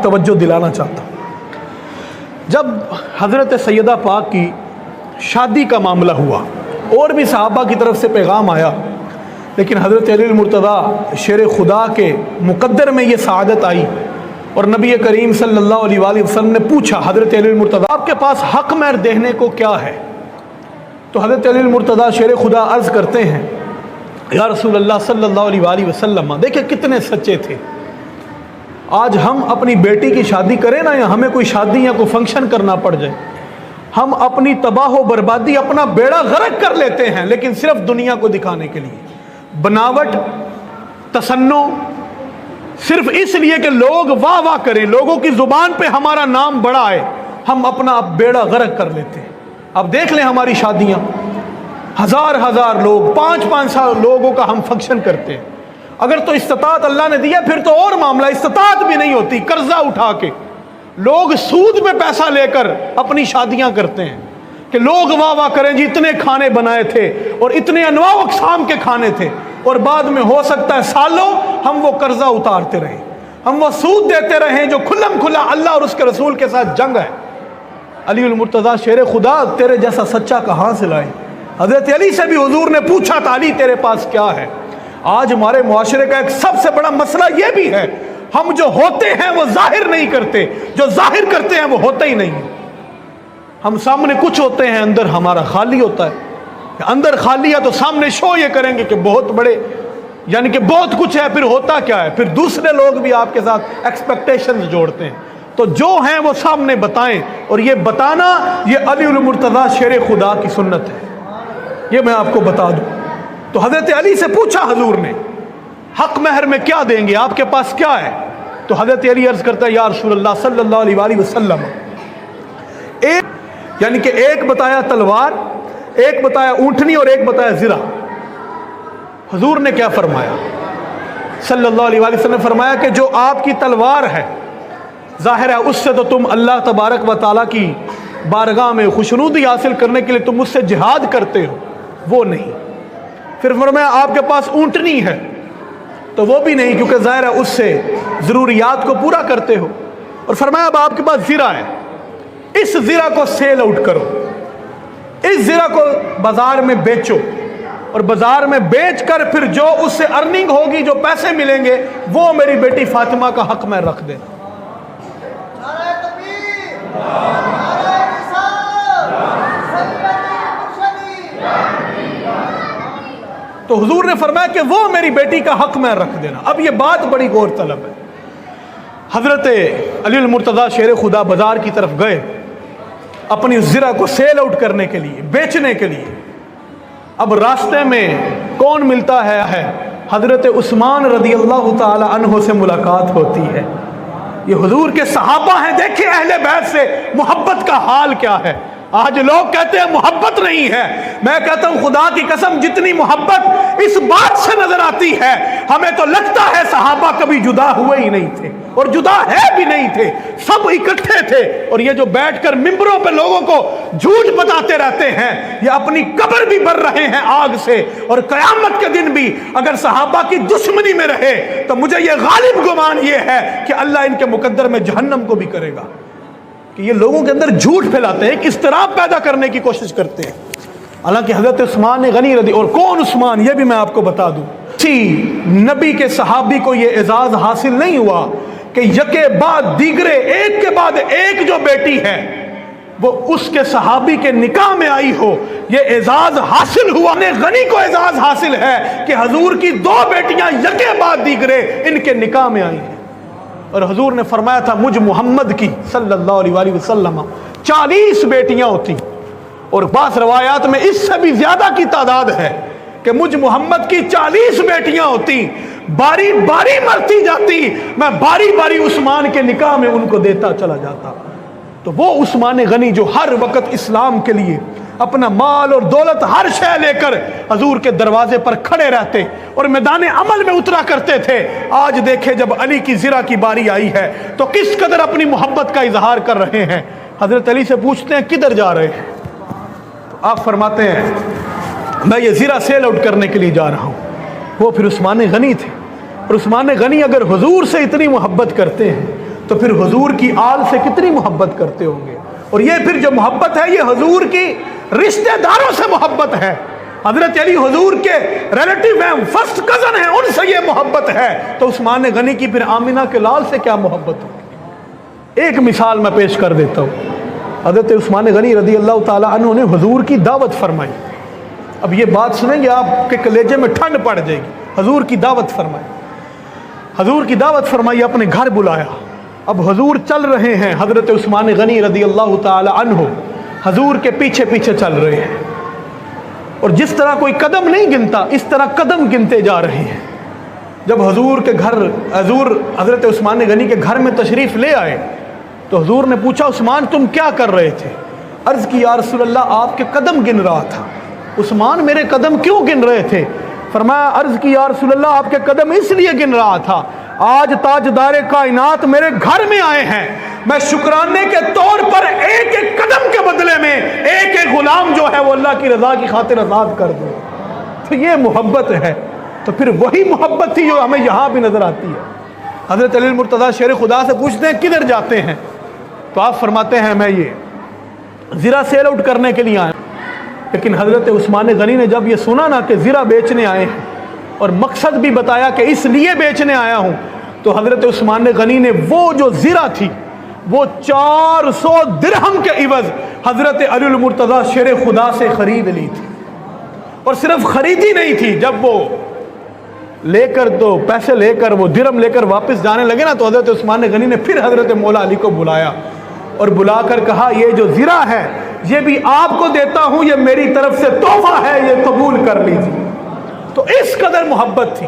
तवज्जो दिलाना चाहता हूँ। जब हज़रत सैयदा पाक की शादी का मामला हुआ और भी सहाबा की तरफ से पैगाम आया, लेकिन हज़रत अली मुर्तज़ा शेर खुदा के मुक़द्दर में ये सआदत आई और नबी करीम सल्लल्लाहु अलैहि वसल्लम ने पूछा, हज़रत अली मुर्तज़ा आपके पास हक़ महर देने को क्या है? तो हज़रत अली मुर्तज़ा शेर खुदा अर्ज़ करते हैं, या रसूल अल्लाह सल्लल्लाहु अलैहि वसल्लम, देखिए कितने सच्चे थे। आज हम अपनी बेटी की शादी करें ना, या हमें कोई शादी या कोई फंक्शन करना पड़ जाए, हम अपनी तबाह व बर्बादी, अपना बेड़ा गर्क कर लेते हैं, लेकिन सिर्फ दुनिया को दिखाने के लिए, बनावट, तसन्नो, सिर्फ इसलिए कि लोग वाह वाह करें, लोगों की ज़ुबान पे हमारा नाम बड़ा आए, हम अपना बेड़ा गर्क कर लेते हैं। अब देख लें हमारी शादियाँ, हज़ार हज़ार लोग, 500 लोगों का हम फंक्शन करते हैं। अगर तो इस्तात अल्लाह ने दिया फिर तो और मामला, इस्तात भी नहीं होती, कर्जा उठा के लोग सूद पे पैसा लेकर अपनी शादियां करते हैं कि लोग वाह वाह करें जी, इतने खाने बनाए थे और इतने अनवा अक़साम के खाने थे, और बाद में हो सकता है सालों हम वो कर्जा उतारते रहें, हम वो सूद देते रहें जो खुल्लम खुला अल्लाह और उसके रसूल के साथ जंग है। अली मुर्तज़ा शेर खुदा तेरे जैसा सच्चा कहाँ से लाए? हज़रत अली से भी हुजूर ने पूछा था, अली तेरे पास क्या है? आज हमारे मुआशरे का एक सबसे बड़ा मसला ये भी है, हम जो होते हैं वो जाहिर नहीं करते, जो जाहिर करते हैं वो होते ही नहीं है। हम सामने कुछ होते हैं, अंदर हमारा खाली होता है। अंदर खाली है तो सामने शो ये करेंगे कि बहुत बड़े, यानी कि बहुत कुछ है, फिर होता क्या है? फिर दूसरे लोग भी आपके साथ एक्सपेक्टेशंस जोड़ते हैं। तो जो हैं वो सामने बताएं, और ये बताना ये अली मुर्तज़ा शेर खुदा की सुन्नत है, ये मैं आपको बता दूं। तो हज़रत अली से पूछा हजूर ने, हक़ महर में क्या देंगे, आपके पास क्या है? तो हज़रत अली अर्ज़ करता है, या रसूलल्लाह सल्लल्लाहु अलैहि वसल्लम, एक यानी कि एक बताया तलवार, एक बताया ऊँटनी और एक बताया ज़िरा। हजूर ने क्या फरमाया सल्लल्लाहु अलैहि वसल्लम? फरमाया कि जो आपकी तलवार है, ज़ाहिर है उससे तो तुम अल्लाह तबारक व तआला की बारगाह में खुशनुदी हासिल करने के लिए तुम मुझसे जिहाद करते हो, वो नहीं। फिर फरमाया आपके पास ऊँटनी है, तो वो भी नहीं, क्योंकि ज़ाहिर है उससे ज़रूरियात को पूरा करते हो। और फरमाया अब आपके पास ज़िरा है, इस ज़िरा को सेल आउट करो, इस ज़िरा को बाज़ार में बेचो, और बाज़ार में बेच कर फिर जो उससे अर्निंग होगी, जो पैसे मिलेंगे, वो मेरी बेटी फातिमा का हक़ में रख देना। तो हुजूर ने फरमाया कि वो मेरी बेटी का हक़ में रख देना। अब ये बात बड़ी गौर तलब है। हज़रत अली मुर्तज़ा शेर खुदा बाज़ार की तरफ गए अपनी ज़िरा को सेल आउट करने के लिए, बेचने के लिए। अब रास्ते में कौन मिलता है? हज़रत उस्मान रज़ी अल्लाह ताला अन्हु से मुलाकात होती है। ये हुजूर के सहाबा हैं, देखिए अहले बैत से मोहब्बत का हाल क्या है। आज लोग कहते हैं मोहब्बत नहीं है, मैं कहता हूं खुदा की कसम, जितनी मोहब्बत इस बात से नजर आती है, हमें तो लगता है सहाबा कभी जुदा हुए ही नहीं थे, और जुदा है भी नहीं थे, सब इकट्ठे थे। और ये जो बैठकर मिंबरों पे लोगों को झूठ बताते रहते हैं, ये अपनी कब्र भी भर रहे हैं आग से, और कयामत के दिन भी अगर सहाबा की दुश्मनी में रहे तो मुझे ये गालिब गुमान ये है कि अल्लाह इनके मुकद्दर में जहन्नम को भी करेगा। कि ये लोगों के अंदर झूठ फैलाते हैं, इस्तिराब पैदा करने की कोशिश करते हैं। हालांकि हज़रत उस्मान गनी रज़ी, और कौन उस्मान, ये भी मैं आपको बता दूं, नबी के सहाबी को ये एजाज हासिल नहीं हुआ कि यके बाद दीगरे, एक के बाद एक जो बेटी है वो उसके सहाबी के निकाह में आई हो, ये एजाज हासिल हुआ। गनी को एजाज हासिल है कि हजूर की 2 बेटियां यके बाद दीगरे इनके निकाह में आई हैं। और हुजूर ने फरमाया था मुझ मोहम्मद की सल्लल्लाहु अलैहि वसल्लम 40 बेटियां होती, और बास रवायात में इससे भी ज्यादा की तादाद है कि मुझ मोहम्मद की 40 बेटियां होती, बारी बारी मरती जाती, मैं बारी बारी उस्मान के निकाह में उनको देता चला जाता। तो वो उस्मान गनी जो हर वक्त इस्लाम के लिए अपना माल और दौलत हर शय लेकर हजूर के दरवाजे पर खड़े रहते और मैदान अमल में उतरा करते थे, आज देखे जब अली की ज़िरा की बारी आई है तो किस कदर अपनी मोहब्बत का इजहार कर रहे हैं। हजरत अली से पूछते हैं किधर जा रहे हैं? तो आप फरमाते हैं मैं ये ज़िरा सेल आउट करने के लिए जा रहा हूँ। वो फिर उस्मान गनी थे, और उस्मान गनी अगर हुजूर से इतनी मोहब्बत करते हैं تو پھر حضور کی آل سے کتنی محبت کرتے ہوں گے. اور یہ پھر جو محبت ہے یہ حضور کی رشتہ داروں سے محبت ہے. حضرت علی حضور کے ریلیٹیو ہیں, فرسٹ کزن ہیں, ان سے یہ محبت ہے. تو عثمان غنی کی پھر آمینہ کے لال سے کیا محبت ہوگی. ایک مثال میں پیش کر دیتا ہوں. حضرت عثمان غنی رضی اللہ تعالی عنہ نے حضور کی دعوت فرمائی. اب یہ بات سنیں گے آپ کے کلیجے میں ٹھنڈ پڑ جائے گی. حضور کی دعوت فرمائی, حضور کی دعوت فرمائی, اپنے گھر بلایا. اب حضور چل رہے ہیں, حضرت عثمان غنی رضی اللہ تعالی عنہ حضور کے پیچھے پیچھے چل رہے ہیں. اور جس طرح کوئی قدم نہیں گنتا اس طرح قدم گنتے جا رہے ہیں. جب حضور کے گھر حضرت عثمان غنی کے گھر میں تشریف لے آئے تو حضور نے پوچھا, عثمان تم کیا کر رہے تھے؟ عرض کی, یا رسول اللہ آپ کے قدم گن رہا تھا. عثمان میرے قدم کیوں گن رہے تھے؟ فرمایا, عرض کی, یا رسول اللہ آپ کے قدم اس لیے گن رہا تھا, آج تاجدار کائنات میرے گھر میں آئے ہیں, میں شکرانے کے طور پر ایک ایک قدم کے بدلے میں ایک ایک غلام جو ہے وہ اللہ کی رضا کی خاطر آزاد کر دوں. تو یہ محبت ہے. تو پھر وہی محبت تھی جو ہمیں یہاں بھی نظر آتی ہے. حضرت علی المرتضیٰ شیر خدا سے پوچھتے ہیں کدھر جاتے ہیں؟ تو آپ فرماتے ہیں میں یہ زرہ سیل آؤٹ کرنے کے لیے آیا. لیکن حضرت عثمان غنی نے جب یہ سنا نا کہ زرہ بیچنے آئے ہیں اور مقصد بھی بتایا کہ اس لیے بیچنے آیا ہوں, تو حضرت عثمان غنی نے وہ جو زرہ تھی وہ 400 درہم کے عوض حضرت علی المرتضیٰ شیر خدا سے خرید لی تھی. اور صرف خریدی نہیں تھی, جب وہ لے کر تو پیسے لے کر وہ درہم لے کر واپس جانے لگے نا تو حضرت عثمان غنی نے پھر حضرت مولا علی کو بلایا اور بلا کر کہا, یہ جو زرہ ہے یہ بھی آپ کو دیتا ہوں, یہ میری طرف سے تحفہ ہے, یہ قبول کر لیجیے. تو اس قدر محبت تھی.